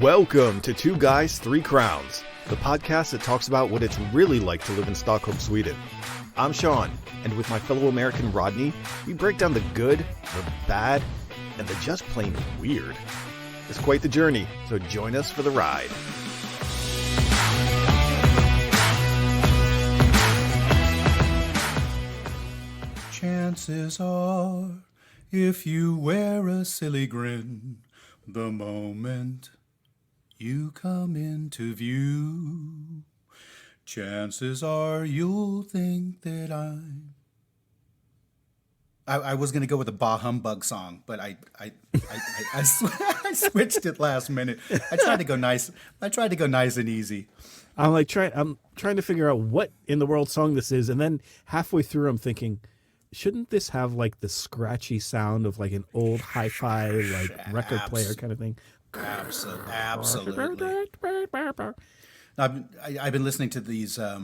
Welcome to Two Guys, Three Crowns, the podcast that talks about what it's really like to live in Stockholm, Sweden. I'm Sean, and with my fellow American Rodney, we break down the good, the bad, and the just plain weird. It's quite the journey, so join us for the ride. Chances are, if you wear a silly grin, the moment you come into view, chances are you'll think that I was going to go with a Bah Humbug song, but I switched it last minute. I tried to go nice and easy. I'm trying to figure out what in the world song this is, and then halfway through I'm thinking, shouldn't this have like the scratchy sound of like an old hi-fi like record player kind of thing? Absolutely. I've been listening to these. I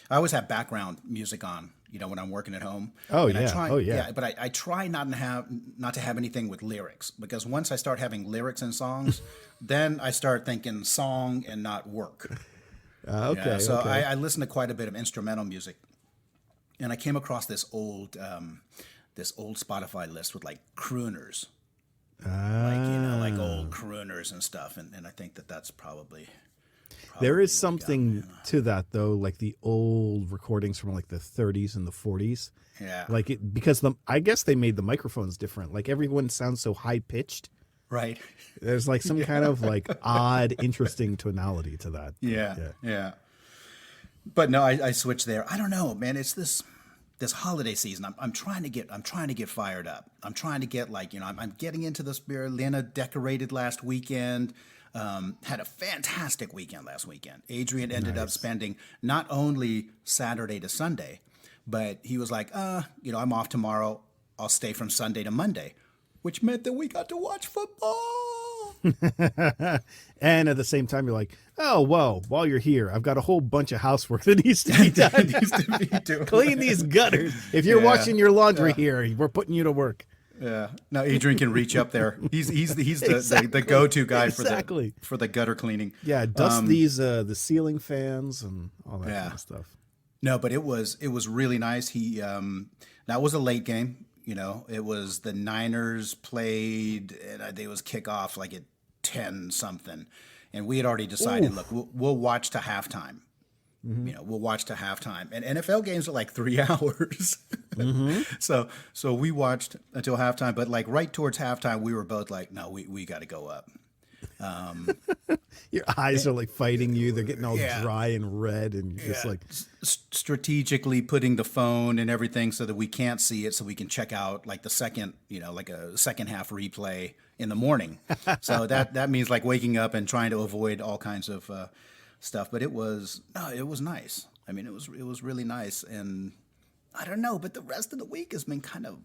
always have background music on, when I'm working at home. But I try not to have anything with lyrics, because once I start having lyrics in songs, then I start thinking song and not work. So I listen to quite a bit of instrumental music, and I came across this old Spotify list with like crooners. Like old crooners and stuff, and I think that's probably there is something to that though, like the old recordings from like the 30s and the 40s. Yeah, because I guess they made the microphones different. Like everyone sounds so high pitched. Right. There's like some kind of like odd, interesting tonality to that. Yeah. But no, I switched there. I don't know, man. It's this holiday season. I'm trying to get fired up. I'm trying to get I'm getting into the spirit. Lena decorated last weekend. Had a fantastic weekend last weekend. Adrian ended up spending not only Saturday to Sunday, but he was like, I'm off tomorrow. I'll stay from Sunday to Monday, which meant that we got to watch football. And at the same time, you're like, oh, well, while you're here, I've got a whole bunch of housework that needs to be done. Clean these gutters. If you're washing your laundry here, we're putting you to work. Yeah. Now Adrian can reach up there. He's the go-to guy for the gutter cleaning. Yeah, dust the ceiling fans and all that kind of stuff. No, but it was really nice. That was a late game. It was the Niners played, and I think it was kickoff like at 10 something, and we had already decided, look, we'll watch to halftime. Mm-hmm. We'll watch to halftime, and NFL games are like 3 hours. Mm-hmm. So we watched until halftime, but like right towards halftime, we were both like, no, we got to go up. Your eyes are like fighting you. They're getting all dry and red, and you're just like strategically putting the phone and everything so that we can't see it, so we can check out like the second, like a second half replay in the morning. So that means like waking up and trying to avoid all kinds of stuff. But it was nice. I mean, it was really nice, and I don't know, but the rest of the week has been kind of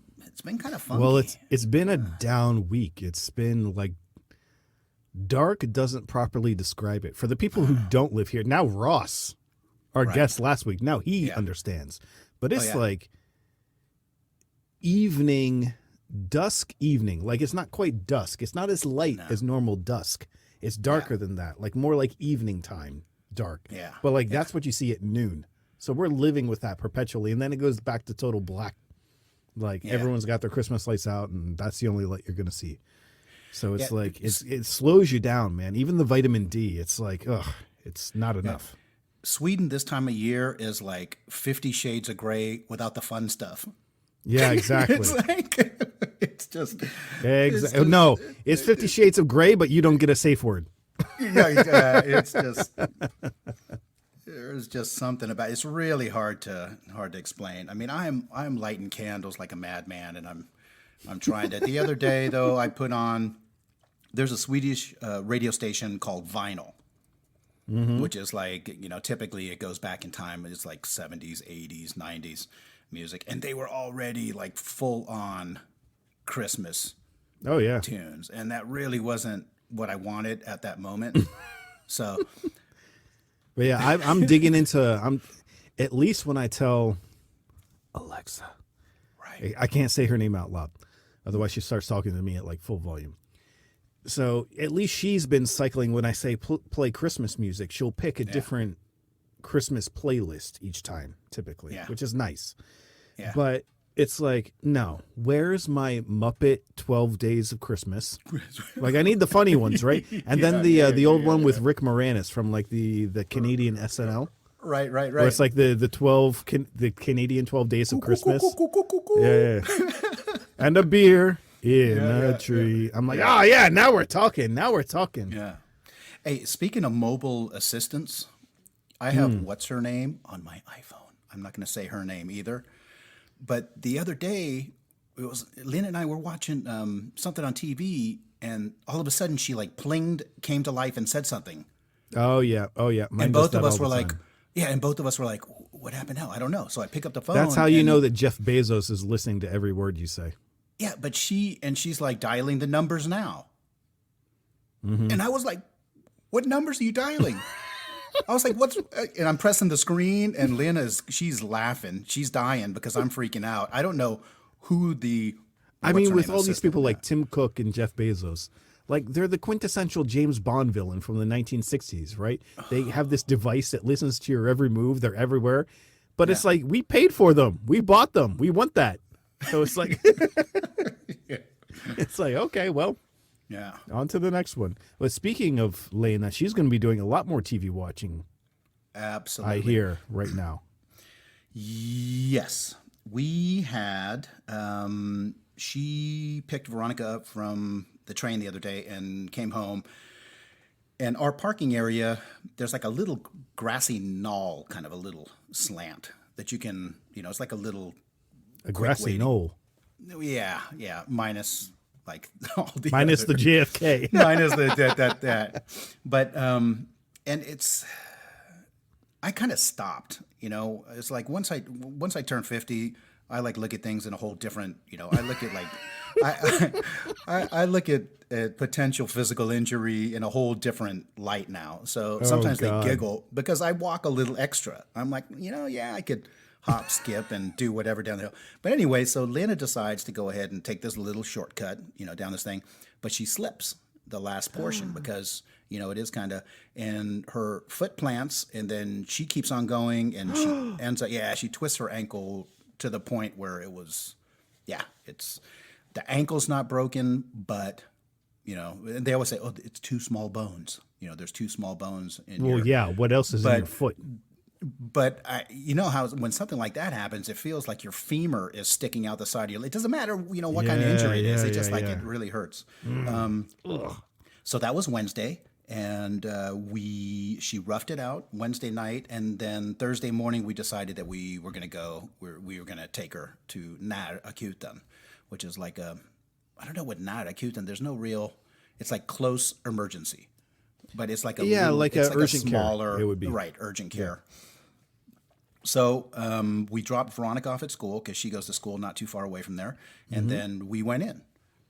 funky. Well, it's been a down week. It's been like. Dark doesn't properly describe it. For the people who don't live here, now Ross, our guest last week, now he understands. But it's like dusk evening. Like it's not quite dusk. It's not as light as normal dusk. It's darker than that, like more like evening time dark. Yeah. But that's what you see at noon. So we're living with that perpetually. And then it goes back to total black. Like everyone's got their Christmas lights out, and that's the only light you're going to see. So it's like it slows you down, man. Even the vitamin D, it's like, it's not enough. Sweden this time of year is like 50 Shades of Grey without the fun stuff. Yeah, exactly. It's just no. It's 50 Shades of Grey, but you don't get a safe word. It's just there's just something about it. It's really hard to explain. I mean, I'm lighting candles like a madman, and I'm trying to. The other day though, I put on. There's a Swedish radio station called Vinyl, which is like, typically it goes back in time. It's like 70s, 80s, 90s music. And they were already like full on Christmas tunes. And that really wasn't what I wanted at that moment. So. But yeah, I'm digging into, at least when I tell Alexa, I can't say her name out loud. Otherwise she starts talking to me at like full volume. So at least she's been cycling. When I say play Christmas music, she'll pick a different Christmas playlist each time, typically, which is nice. Yeah. But it's like, no, where's my Muppet 12 Days of Christmas? Like, I need the funny ones, right? And then the old one with Rick Moranis from like the Canadian SNL. Right. Where it's like the Canadian 12 Days of Christmas. Yeah. And a beer in a tree. I'm like, oh yeah, now we're talking. Yeah. Hey, speaking of mobile assistants, I have what's her name on my iPhone. I'm not going to say her name either. But the other day, Lynn and I were watching something on TV, and all of a sudden she like plinged, came to life, and said something. Oh yeah. Mine And does both that of all us the were like, time. what happened now? I don't know. So I pick up the phone. That's how you know that Jeff Bezos is listening to every word you say. Yeah, but she's like dialing the numbers now. And I was like, what numbers are you dialing? I was like, and I'm pressing the screen, and Lynn she's laughing. She's dying because I'm freaking out. I don't know who with all these people like Tim Cook and Jeff Bezos, like they're the quintessential James Bond villain from the 1960s, right? They have this device that listens to your every move. They're everywhere. But it's like, we paid for them. We bought them. We want that. So it's like, it's like, okay, well, yeah. on to the next one. But speaking of Lena, she's going to be doing a lot more TV watching. Absolutely. I hear right now. Yes. We had, she picked Veronica up from the train the other day and came home. And our parking area, there's like a little grassy knoll, kind of a little slant that you can, it's like a grassy knoll. Yeah. Minus like all the minus the JFK. minus the that. But and I kind of stopped. It's like once I turn 50, I like look at things in a whole different. I look at like I look at potential physical injury in a whole different light now. So sometimes they giggle because I walk a little extra. I'm like, I could hop, skip, and do whatever down the hill. But anyway, so Lena decides to go ahead and take this little shortcut, down this thing. But she slips the last portion because, it is kind of, and her foot plants, and then she keeps on going, and she ends up, she twists her ankle to the point where it was, it's, the ankle's not broken, but, and they always say, oh, it's two small bones. There's two small bones in your... Well, yeah, what else is in your foot? But how when something like that happens, it feels like your femur is sticking out the side of your leg. It doesn't matter, what kind of injury it is. It's just it really hurts. So that was Wednesday, and she roughed it out Wednesday night, and then Thursday morning we decided that we were going to go. We were going to take her to Närakuten, which is like I don't know what Närakuten. There's no real. It's like close emergency. But it's like urgent smaller, care. It would be urgent care. So we dropped Veronica off at school because she goes to school not too far away from there, and then we went in,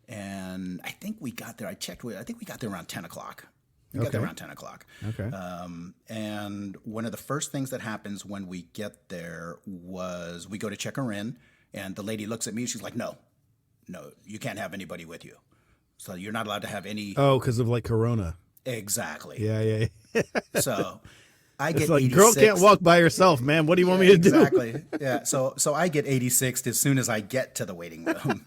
and I think we got there. I checked. I think we got there around 10 o'clock. We got there around 10 o'clock. Okay. And one of the first things that happens when we get there was we go to check her in, and the lady looks at me. She's like, "No, you can't have anybody with you. So you're not allowed to have any." Oh, because of like Corona. Exactly. Yeah. So I get it's like 86. Girl can't walk by herself, man. What do you want me to do? Exactly. Yeah. So I get 86 as soon as I get to the waiting room.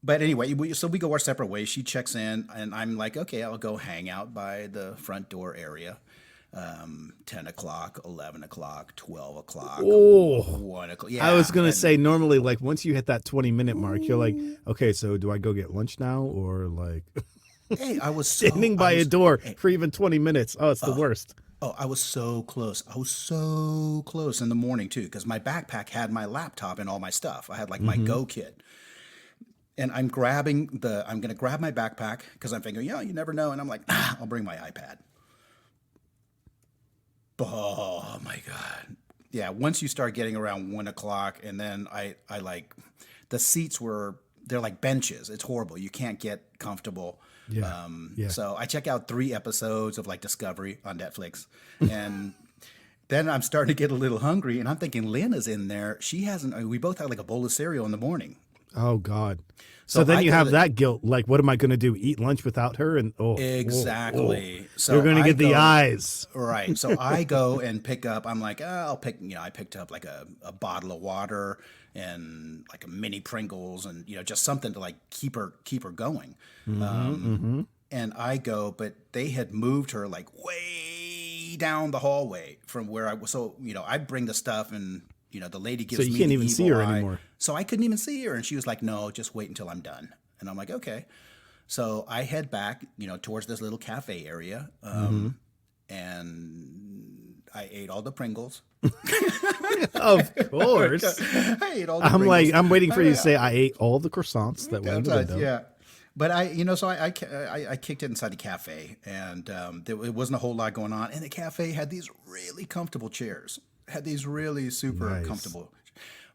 But anyway, we go our separate ways. She checks in, and I'm like, okay, I'll go hang out by the front door area. 10 o'clock, 11 o'clock, 12 o'clock, 1 o'clock. Yeah, I was going to say, normally, like, once you hit that 20-minute mark, you're like, okay, so do I go get lunch now? Or, like, hey, I was standing by a door for even 20 minutes. Oh, it's the worst. Oh, I was so close. I was so close in the morning, too, because my backpack had my laptop and all my stuff. I had, like, my Go kit. And I'm going to grab my backpack because I'm thinking, you never know. And I'm like, I'll bring my iPad. Oh my God. Yeah. Once you start getting around 1 o'clock, and then I like, the seats they're like benches. It's horrible. You can't get comfortable. Yeah. So I check out 3 episodes of like Discovery on Netflix, and then I'm starting to get a little hungry, and I'm thinking Lena's in there. She hasn't, we both had like a bowl of cereal in the morning. Oh God. So So then I you go have to- that guilt. Like, what am I going to do? Eat lunch without her? And Exactly. So you're going to I get the go- eyes. Right. So I go and pick up, I'm like, I picked up like a bottle of water and like a mini Pringles and, just something to like keep her going. And I go, but they had moved her like way down the hallway from where I was. So, I bring the stuff and, the lady gives So you me can't the even see evil her eye. anymore. So I couldn't even see her. And she was like, no, just wait until I'm done. And I'm like, okay. So I head back, towards this little cafe area. And I ate all the Pringles. Of course. I ate all the I'm Pringles. like, I'm waiting for you to say I ate all the croissants that were in the Sometimes, window. yeah. But I kicked it inside the cafe, and it wasn't a whole lot going on. And the cafe had these really comfortable chairs, had these really super Nice. comfortable.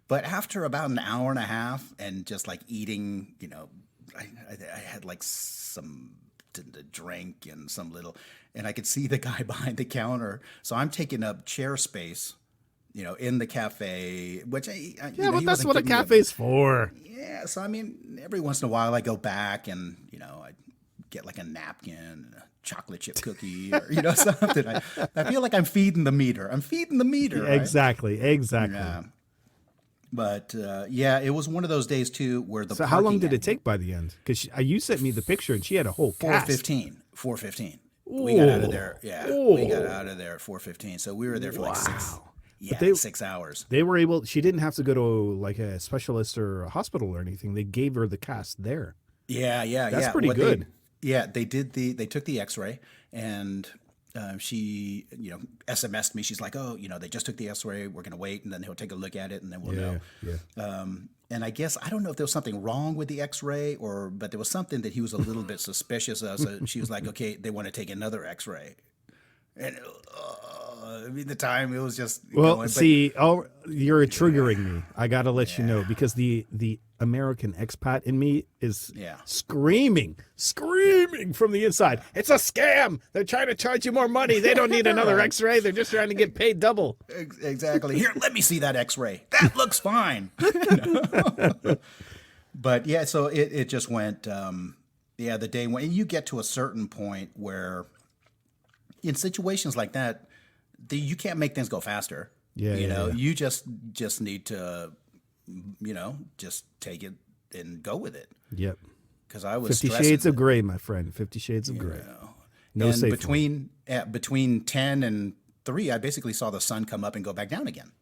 But after about an hour and a half, and just like eating, I had like some to drink and some little, and I could see the guy behind the counter. So I'm taking up chair space, in the cafe, which Yeah, but that's what a cafe's for. Yeah, so I mean, every once in a while I go back and I get like a napkin, and a chocolate chip cookie, or something. I feel like I'm feeding the meter. I'm feeding the meter. Right? Exactly. Yeah. But yeah, it was one of those days too where the So how long parking did it at take by the end? Because you sent me the picture and she had a whole cast. 4:15. We got out of there. Yeah, we got Ooh. out of there at 4:15. So we were there for like six. Wow. Yeah, they- 6 hours. They were able, she didn't have to go to like a specialist or a hospital or anything. They gave her the cast there. Yeah, yeah, That's yeah. pretty good. They took the X-ray, and she, SMS'd me. She's like, oh, they just took the X-ray. We're gonna wait, and then he'll take a look at it, and then we'll know. Yeah. And I guess I don't know if there was something wrong with the X-ray, but there was something that he was a little bit suspicious of. So she was like, okay, they want to take another X-ray, and I mean, the time it was just Well, going, but- see, you're triggering me. I got to let you know because the American expat in me is Yeah. screaming from the inside. It's a scam. They're trying to charge you more money. They don't need another X-ray. They're just trying to get paid double. Exactly. Here, let me see that X-ray. That looks fine. But yeah, so it just went. The day when you get to a certain point where, in situations like that, you can't make things go faster. Yeah, You just need to, just take it and go with it. Yep. Because I was 50 stressing. Shades of Gray, my friend. 50 Shades of Gray. No and safe. between 10 and 3, I basically saw the sun come up and go back down again.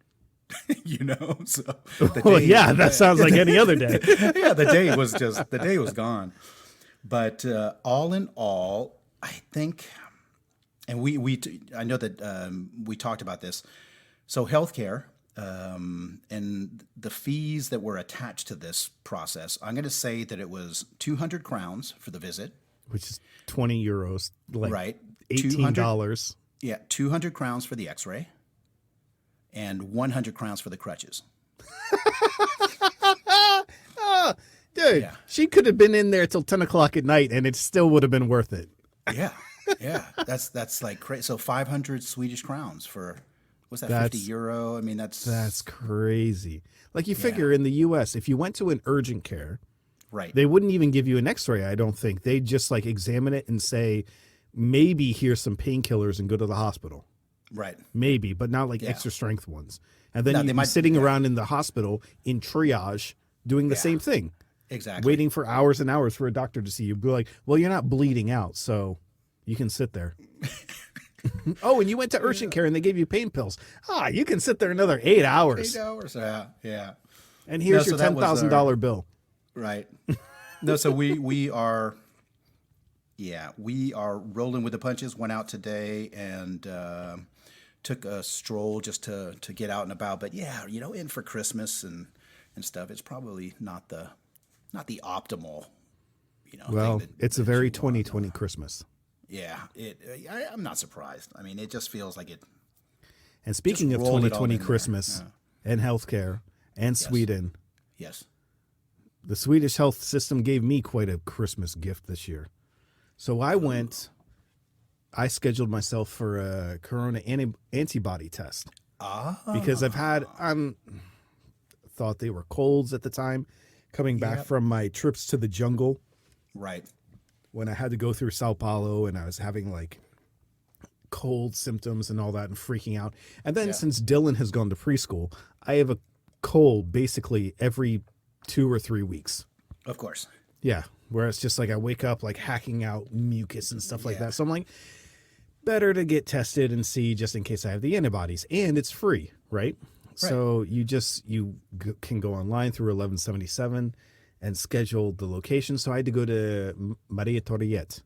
So the Well, day- yeah, that sounds like any other day. yeah, the day was gone. But all in all, I think, and I know that we talked about this. So healthcare and the fees that were attached to this process, I'm going to say that it was 200 crowns for the visit. Which is 20 euros, like Right. $18. Yeah, 200 crowns for the X-ray, and 100 crowns for the crutches. Dude, Yeah. she could have been in there till 10 o'clock at night and it still would have been worth it. Yeah, yeah, that's like crazy. So 500 Swedish crowns for what's that? That's- 50 euro. I mean, That's crazy. Like you figure in the US, if you went to an urgent care, right. they wouldn't even give you an x-ray, I don't think. They'd just like examine it and say, maybe here's some painkillers and go to the hospital. Right. Maybe, but not like Yeah. extra strength ones. And then No, you'd they be might- sitting yeah. around in the hospital in triage doing the same thing, Exactly. waiting for hours and hours for a doctor to see you. Be like, well, you're not bleeding out, so you can sit there. Oh, and you went to urgent care and they gave you pain pills. You can sit there another 8 hours. 8 hours. Yeah, yeah. And here's No, your so that was $10,000 bill. Right. No, so we are rolling with the punches. Went out today and took a stroll just to get out and about. But yeah, in for Christmas and stuff. It's probably not the optimal. Well, thing it's a that very you want. 2020 Christmas. Yeah, I'm not surprised. I mean, it just feels like it. And speaking of rolled it all 2020 in there. Christmas and healthcare and Sweden, Yes. the Swedish health system gave me quite a Christmas gift this year. So I scheduled myself for a corona antibody test because thought they were colds at the time. coming back Yep. from my trips to the jungle Right. when I had to go through Sao Paulo and I was having like cold symptoms and all that and freaking out. And then Yeah. since Dylan has gone to preschool, I have a cold basically every 2 or 3 weeks. Of course. Yeah. Where it's just like I wake up like hacking out mucus and stuff like Yeah. that. So I'm like, better to get tested and see just in case I have the antibodies. And it's free, right? So you can go online through 1177 and schedule the location. So I had to go to Maria Torriette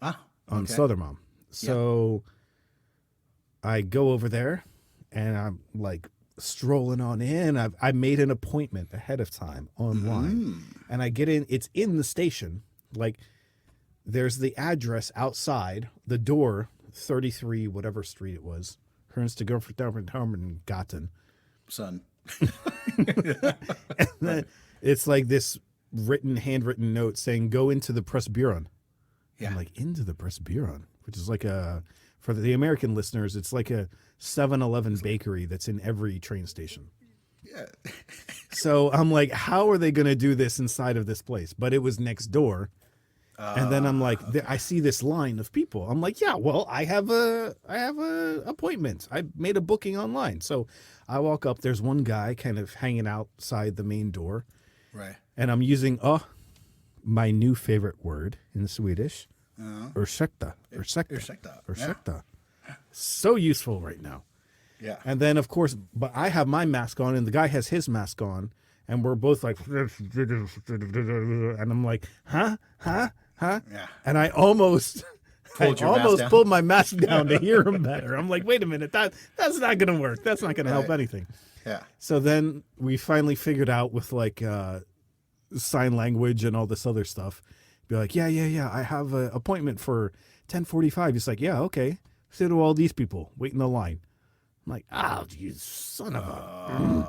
Ah. on okay. Sodermalm. So I go over there and I'm like strolling on in. I made an appointment ahead of time online and I get in. It's in the station. Like there's the address outside the door, 33, whatever street it was. Herns to go for Gatten. Son. And then it's like this handwritten note saying, go into the Press Bureau. Yeah. I'm like, into the Press Bureau, which is like for the American listeners, it's like a 7-Eleven bakery that's in every train station. Yeah. So I'm like, how are they going to do this inside of this place? But it was next door. And then I'm like, I see this line of people. I'm like, yeah, well, I have a appointment. I made a booking online. So I walk up. There's one guy kind of hanging outside the main door. Right. And I'm using my new favorite word in Swedish, ursäkta. Ursäkta. Ursäkta. So useful right now. Yeah. And then, of course, but I have my mask on and the guy has his mask on. And we're both like, and I'm like, huh? Yeah. And I almost Pulled your mask down? pulled my mask down to hear him better. I'm like, wait a minute, that's not going to work. That's not going to help Right. anything. Yeah. So then we finally figured out with like sign language and all this other stuff. Be like, yeah. I have an appointment for 10:45. He's like, yeah, okay. So do all these people wait in the line. I'm like, you son of a.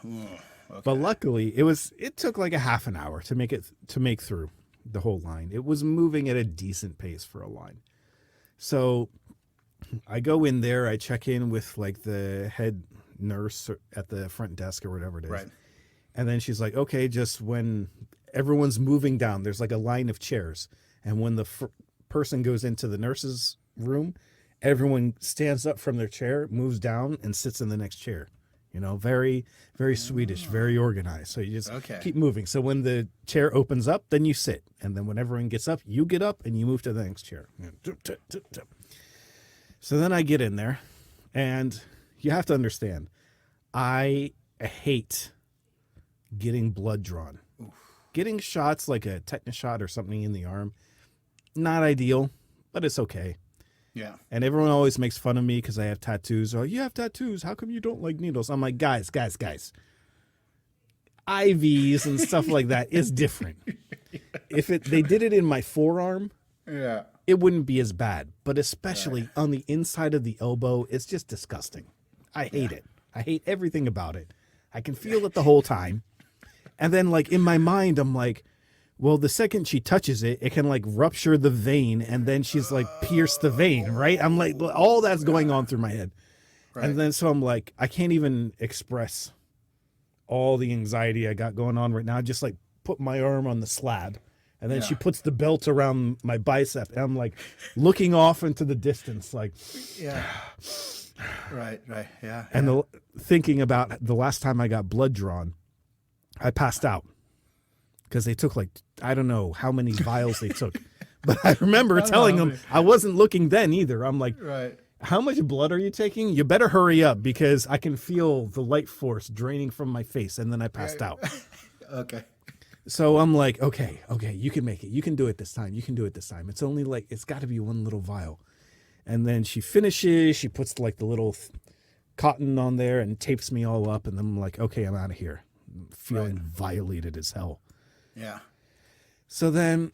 Okay. But luckily, it took like a half an hour to make through the whole line. It was moving at a decent pace for a line. So I go in there, I check in with like the head nurse at the front desk or whatever it is. Right. And then she's like, okay, just when everyone's moving down, there's like a line of chairs. And when the person goes into the nurse's room, everyone stands up from their chair, moves down, and sits in the next chair. You know, very, very Swedish, very organized. So you just keep moving. So when the chair opens up, then you sit. And then when everyone gets up, you get up and you move to the next chair. So then I get in there. And you have to understand, I hate getting blood drawn. Getting shots like a tetanus shot or something in the arm, not ideal, but it's okay. Yeah. And everyone always makes fun of me because I have tattoos. Oh, you have tattoos. How come you don't like needles? I'm like, guys. IVs and stuff like that is different. If they did it in my forearm, Yeah. it wouldn't be as bad. But especially on the inside of the elbow, it's just disgusting. I hate it. I hate everything about it. I can feel it the whole time. And then, like, in my mind, I'm like, well, the second she touches it, it can, like, rupture the vein, and then she's, like, pierce the vein, right? I'm like, all that's going on through my head. Right. And then, so I'm like, I can't even express all the anxiety I got going on right now. I just, like, put my arm on the slab, and then she puts the belt around my bicep, and I'm, like, looking off into the distance, like... Yeah. Right. Yeah. And thinking about the last time I got blood drawn, I passed out because they took like, I don't know how many vials they took, but I remember telling them I wasn't looking then either. I'm like, Right. how much blood are you taking? You better hurry up because I can feel the light force draining from my face. And then I passed out. Okay. So I'm like, okay, you can make it. You can do it this time. It's only like, it's got to be one little vial. And then she finishes, she puts like the little cotton on there and tapes me all up. And then I'm like, okay, I'm out of here. I'm feeling violated as hell. Yeah. So then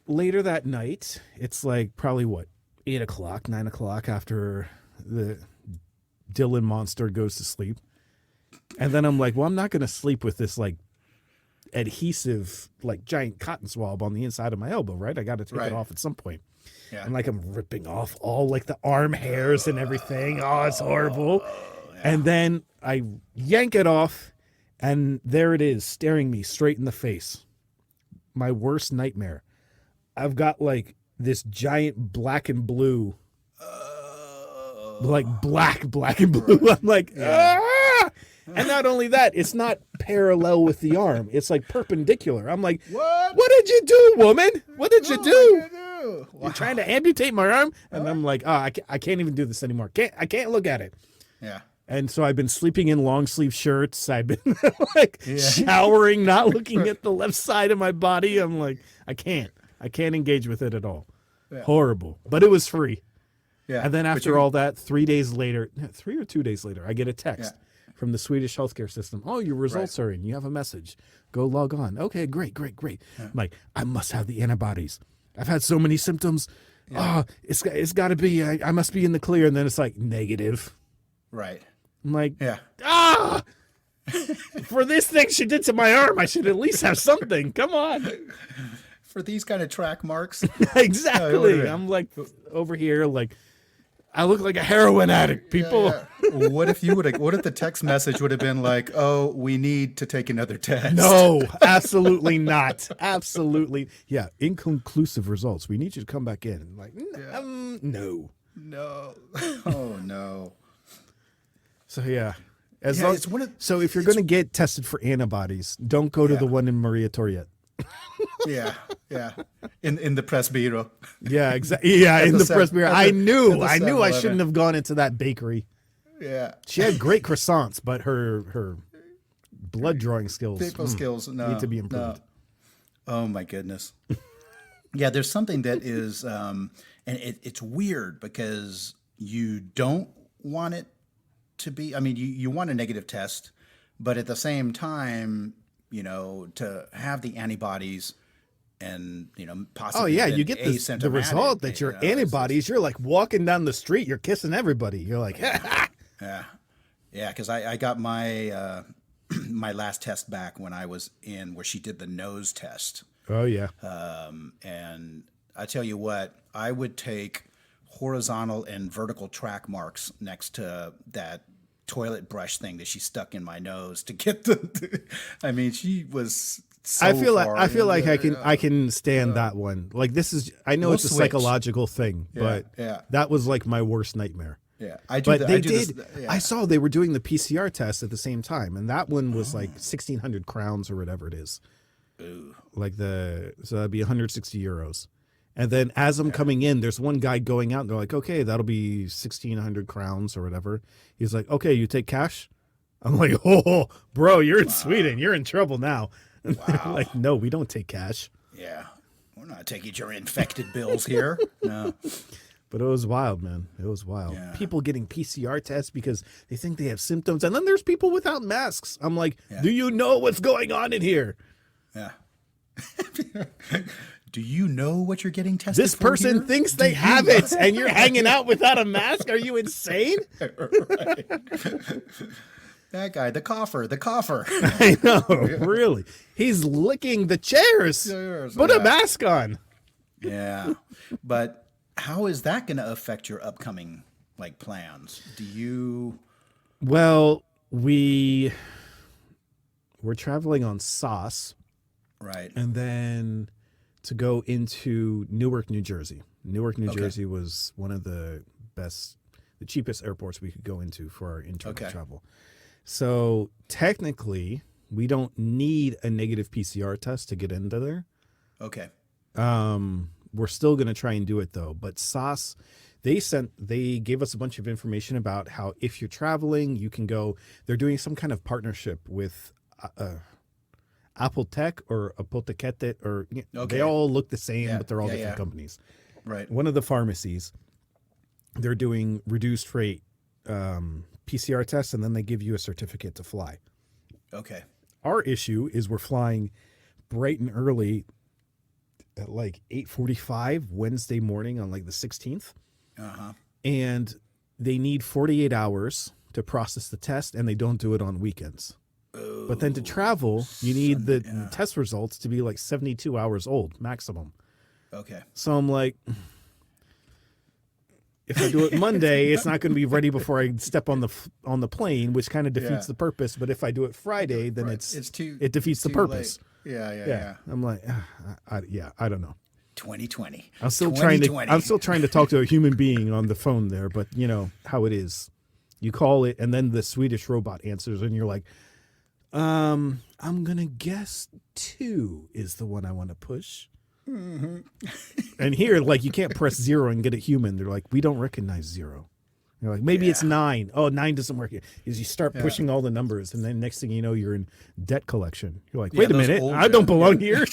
later that night, it's like probably 8 o'clock, 9 o'clock after the Dylan monster goes to sleep. And then I'm like, well, I'm not going to sleep with this like adhesive, like giant cotton swab on the inside of my elbow, right? I got to take it off at some point. Yeah. And like I'm ripping off all like the arm hairs and everything. Oh, it's horrible. And then I yank it off And there it is, staring me straight in the face. My worst nightmare. I've got like this giant black and blue, like black and blue. I'm like, ah! And not only that, it's not parallel with the arm. It's like perpendicular. I'm like, what did you do, woman? What did you do? You're trying to amputate my arm? And I'm like, I can't even do this anymore. I can't look at it. Yeah. And so I've been sleeping in long sleeve shirts. I've been like showering, not looking at the left side of my body. I'm like, I can't engage with it at all. Yeah. Horrible. But it was free. Yeah. And then after all that, 3 days later, 3 or 2 days later, I get a text from the Swedish healthcare system. Oh, your results are in. You have a message. Go log on. Okay, great. Yeah. I'm like, I must have the antibodies. I've had so many symptoms. Yeah. Oh, it's got to be. I must be in the clear. And then it's like negative. Right. I'm like, for this thing she did to my arm, I should at least have something. Come on. For these kind of track marks. Exactly. I'm like over here, like, I look like a heroin addict, people. Yeah. What if the text message would have been like, oh, we need to take another test? No, absolutely not. Absolutely. Yeah. Inconclusive results. We need you to come back in. Like, no. No. Oh, no. So, yeah. So if you're going to get tested for antibodies, don't go to the one in Maria Toriet. Yeah. In the press bureau. Yeah, exactly. Yeah, in the press bureau. I knew I shouldn't have gone into that bakery. Yeah. She had great croissants, but her blood drawing skills need to be improved. No. Oh my goodness. Yeah, there's something that is and it's weird because you don't want it to be, I mean, you want a negative test, but at the same time, to have the antibodies and, possibly. Oh, yeah, you get the result that your antibodies, you're like walking down the street, you're kissing everybody. You're like, yeah, because I got my my last test back when I was in where she did the nose test. Oh, yeah. And I tell you what, I would take horizontal and vertical track marks next to that toilet brush thing that she stuck in my nose to get I mean, she was so I feel like I can stand that one. Like, this is, I know it's a psychological thing, but that was like my worst nightmare. Yeah. I saw they were doing the PCR test at the same time, and that one was like 1,600 crowns or whatever it is. Ooh. So that'd be 160 euros. And then as I'm coming in, there's one guy going out and they're like, okay, that'll be 1,600 crowns or whatever. He's like, okay, you take cash? I'm like, oh, bro, you're in Sweden. You're in trouble now. Wow. Like, no, we don't take cash. Yeah. We're not taking your infected bills here. No. But it was wild, man. It was wild. Yeah. People getting PCR tests because they think they have symptoms. And then there's people without masks. I'm like, do you know what's going on in here? Yeah. Do you know what you're getting tested This person here? thinks they have it, and you're hanging out without a mask? Are you insane? Right. That guy, the cougher. I know, really. He's licking the chairs. Put a mask on. Yeah. But how is that going to affect your upcoming plans? Well, we're traveling on SAS. Right. And then to go into Newark, New Jersey. Newark, New Jersey was one of the cheapest airports we could go into for our internal travel. So technically, we don't need a negative PCR test to get into there. Okay. We're still going to try and do it though. But SAS, they gave us a bunch of information about how if you're traveling, you can go. They're doing some kind of partnership with Apotek or Apotekete, or they all look the same, but they're all different companies. Right. One of the pharmacies, they're doing reduced rate PCR tests, and then they give you a certificate to fly. Okay. Our issue is we're flying bright and early at like 8:45 Wednesday morning on like the 16th. Uh-huh. And they need 48 hours to process the test, and they don't do it on weekends. But then to travel, you need the test results to be like 72 hours old maximum. Okay. So I'm like, if I do it Monday, it's not going to be ready before I step on the plane, which kind of defeats Yeah. the purpose. But if I do it Friday, then Right. It's too. it defeats the too purpose. late. Yeah. I'm like, I don't know. 2020. I'm still 2020. trying to talk to a human being on the phone there, but you know how it is. You call it, and then the Swedish robot answers, and you're like, I'm gonna guess 2 is the one I want to push. Mm-hmm. And here, like, you can't press 0 and get it human. They're like, we don't recognize 0. You're like, maybe it's 9. Oh, 9 doesn't work. Is you start pushing all the numbers, and then next thing you know, you're in debt collection. You're like, wait a those minute, old- I don't belong here.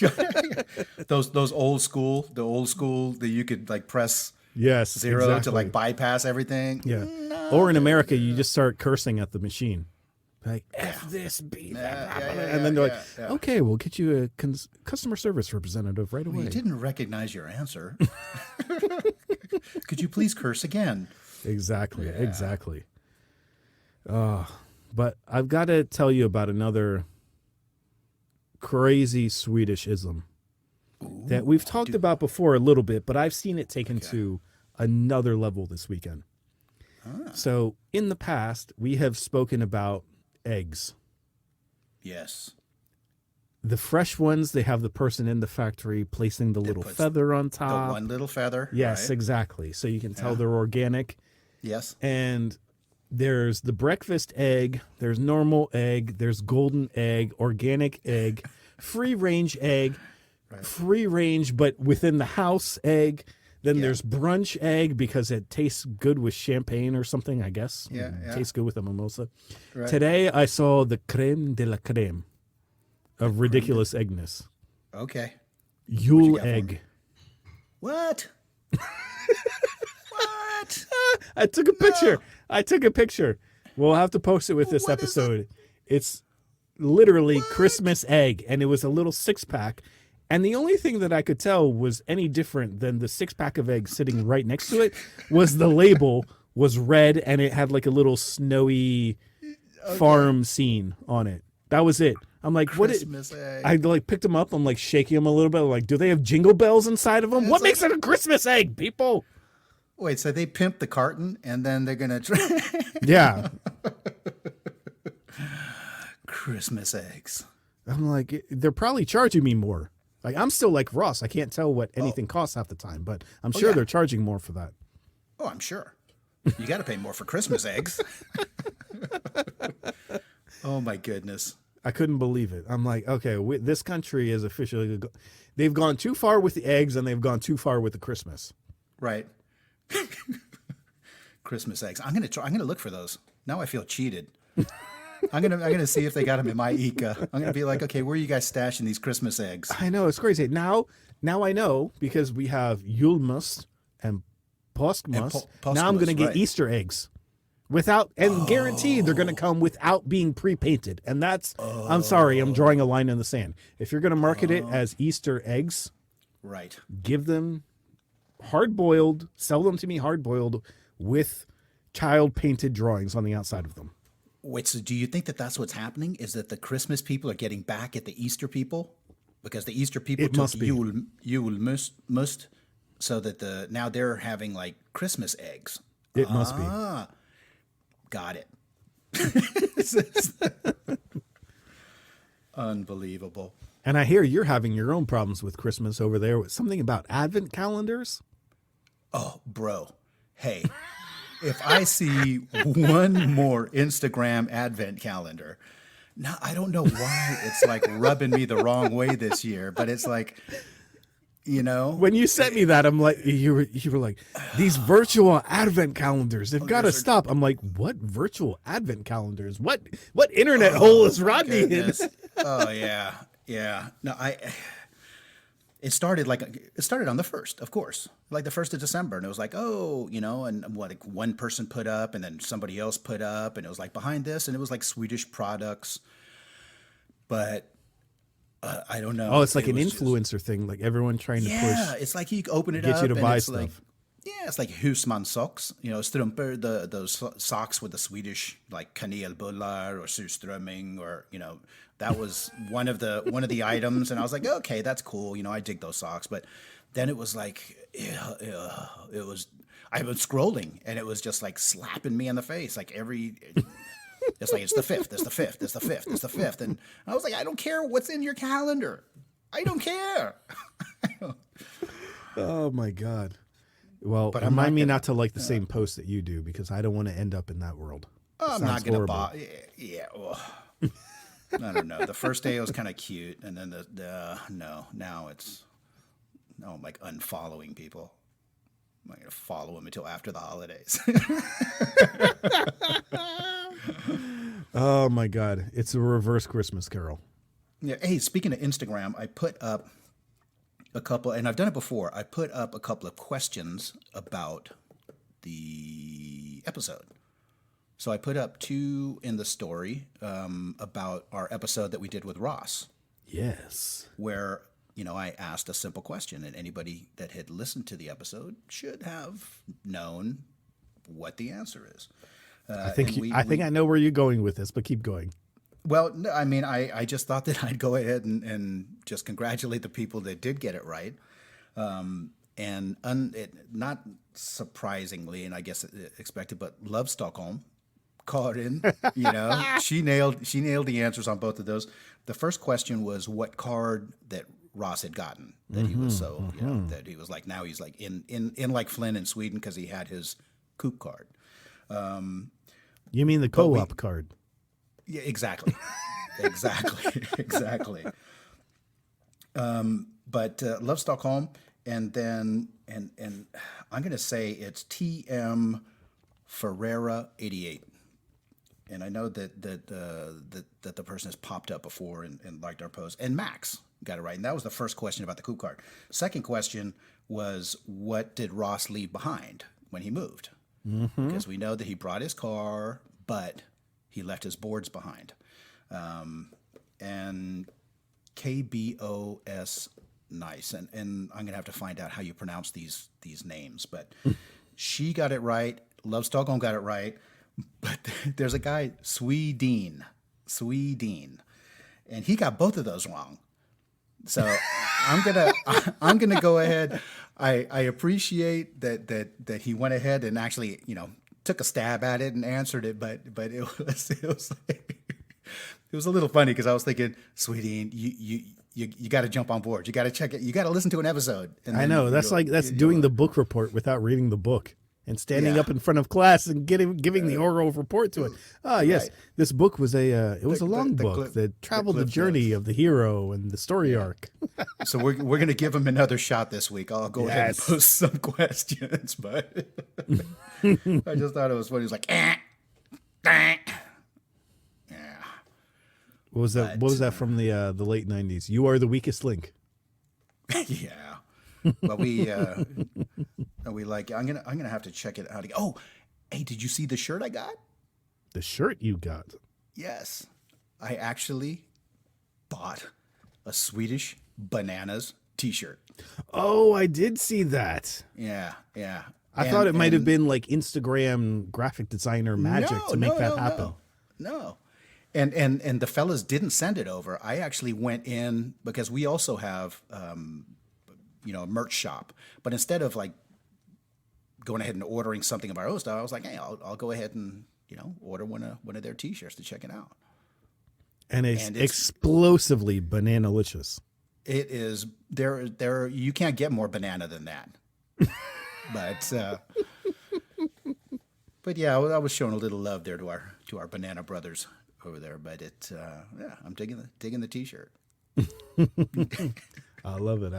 Those old school, that you could like press Yes, 0 exactly. to like bypass everything. Yeah. Or in America, you just start cursing at the machine. Like, F this, B that. And then they're like, yeah. okay, we'll get you a customer service representative right away. You didn't recognize your answer. Could you please curse again? Exactly. But I've got to tell you about another crazy Swedish ism that we've talked about before a little bit, but I've seen it taken to another level this weekend. So in the past, we have spoken about eggs. Yes. The fresh ones, they have the person in the factory placing the little puts feather on The top. one little feather. Yes, right? exactly. So you can tell they're organic. Yes. And there's the breakfast egg, there's normal egg, there's golden egg, organic egg, free range egg, free range but within the house egg. Then there's brunch egg because it tastes good with champagne or something, I guess. Yeah, It yeah. tastes good with a mimosa. Right. Today I saw the creme de la creme of ridiculous eggness. Okay. Yule get for egg. What? What? I took a picture. We'll have to post it with this What is it? episode. It's literally Christmas egg, and it was a little 6-pack. And the only thing that I could tell was any different than the 6-pack of eggs sitting right next to it was the label was red, and it had like a little snowy farm scene on it. That was it. I'm like, Christmas egg. I like picked them up. I'm like shaking them a little bit. I'm like, do they have jingle bells inside of them? What like- makes it a Christmas egg, people? Wait, so they pimped the carton and then they're gonna try Yeah. Christmas eggs. I'm like, they're probably charging me more. Like, I'm still like Ross. I can't tell what anything costs half the time, but I'm sure yeah. they're charging more for that. Oh, I'm sure. You got to pay more for Christmas eggs. Oh my goodness. I couldn't believe it. I'm like, okay, this country is officially, they've gone too far with the eggs and they've gone too far with the Christmas. Right. Christmas eggs. I'm gonna look for those. Now I feel cheated. I'm gonna see if they got them in my Ica. I'm gonna be like, okay, where are you guys stashing these Christmas eggs? I know, it's crazy. Now I know because we have Julmust and Påskmust. Now I'm going to Påskmust, get right. Easter eggs. Guaranteed they're going to come without being pre-painted. And that's, I'm sorry, I'm drawing a line in the sand. If you're going to market it as Easter eggs, Right. give them hard-boiled, sell them to me hard-boiled with child-painted drawings on the outside of them. Wait, so do you think that that's what's happening? Is that the Christmas people are getting back at the Easter people? Because the Easter people It took must be. Julmust, so that now they're having like Christmas eggs. It must be. Got it. Unbelievable. And I hear you're having your own problems with Christmas over there with something about advent calendars. Oh, bro. Hey, if I see one more Instagram advent calendar, now I don't know why it's like rubbing me the wrong way this year, but it's like, you know, When you sent me that, I'm like, you were like, these virtual advent calendars, they've got to stop. I'm like, what virtual advent calendars? What internet hole is Rodney in? goodness. Oh yeah, yeah. No, It started on the 1st, of course, like the 1st of December, and it was like, oh, you know, and what, like one person put up, and then somebody else put up, and it was like behind this, and it was like Swedish products, but I don't know. Oh, it's like It an was just- influencer thing, like everyone trying to Yeah, push. it's like you open it get up you to and buy it's like, stuff. yeah, it's like husman socks, you know, strumpor, those socks with the Swedish like kanelbullar or surströmming, or you know, that was one of the items, and I was like, okay, that's cool, you know, I dig those socks, but then it was like, it was. I was scrolling, and it was just like slapping me in the face, like it's like, it's the 5th, it's the 5th, it's the 5th, it's the 5th. And I was like, I don't care what's in your calendar. I don't care. Oh my God. Well, But remind me not to like the same post that you do, because I don't want to end up in that world. I'm not going to buy. Yeah. Well, I don't know. The first day it was kind of cute. And then now I'm like unfollowing people. I'm not going to follow them until after the holidays. Oh my God. It's a reverse Christmas Carol. Yeah. Hey, speaking of Instagram, I put up a couple, and I've done it before. I put up a couple of questions about the episode. So I put up 2 in the story about our episode that we did with Ross, Yes. where, I asked a simple question, and anybody that had listened to the episode should have known what the answer is. I think I know where you're going with this, but keep going. Well, no, I mean, I just thought that I'd go ahead and just congratulate the people that did get it right. Not surprisingly, and I guess expected, but Love Stockholm called in. She nailed the answers on both of those. The first question was what card that Ross had gotten that he was that he was like, now he's like in like Flynn in Sweden because he had his Coop card. You mean the co-op card? Yeah, exactly. Exactly. But Love Stockholm, and then and I'm gonna say it's TM Ferreira 88, and I know that the person has popped up before and liked our post, and Max got it right, and that was the first question about the Coop card. Second question was, what did Ross leave behind when he moved? Because we know that he brought his car, but he left his boards behind. And KBOS Nice. And I'm going to have to find out how you pronounce these names. But she got it right. Love Stockholm got it right. But there's a guy, Sweden. And he got both of those wrong. So I'm gonna go ahead. I appreciate that he went ahead and actually, took a stab at it and answered it, but it was like, it was a little funny because I was thinking, Sweetie, you got to jump on board. You got to check it. You got to listen to an episode. And I know that's doing the book report without reading the book and standing up in front of class and giving the oral report to it. Yes, right. This book was a long book that traveled the journey of the hero and the story arc. So we're going to give him another shot this week. I'll go ahead and post some questions, but I just thought it was funny. He was like, yeah. What was that? What was that from the late 90s? You are the weakest link. Yeah. But we like, I'm gonna have to check it out again. Oh, hey, did you see the shirt I got? The shirt you got? Yes, I actually bought a Swedish Bananas T-shirt. Oh, I did see that. Yeah. I thought it might have been like Instagram graphic designer magic to make that happen. No. And the fellas didn't send it over. I actually went in because we also have a merch shop. But instead of like going ahead and ordering something of our own stuff, I was like, hey, I'll go ahead and order one of their T-shirts to check it out. And it's explosively banana-licious. It is. There. You can't get more banana than that. But yeah, I was showing a little love there to our banana brothers over there. But I'm digging the T-shirt. I love it.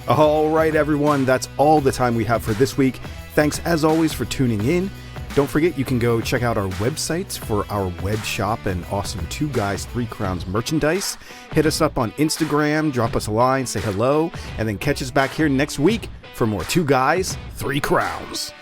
All right, everyone, that's all the time we have for this week. Thanks, as always, for tuning in. Don't forget, you can go check out our websites for our web shop and awesome 2 Guys 3 Crowns merchandise. Hit us up on Instagram, drop us a line, say hello, and then catch us back here next week for more 2 Guys 3 Crowns.